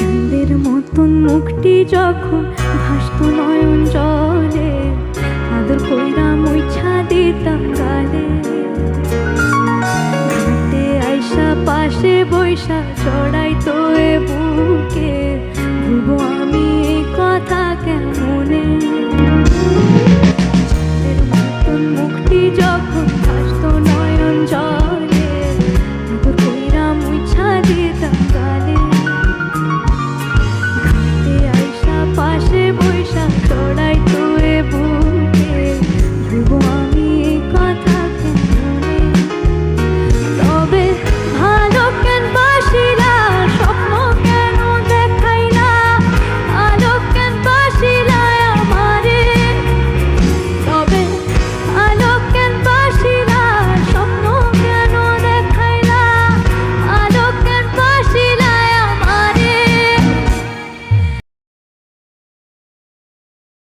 চাঁদের মতন মুখটি যখন ভাসতো নয়ন জলে, আদর কইরা মুইছা দিতাম গালে। ঘাটে আইসা পাশে বৈশা চড়া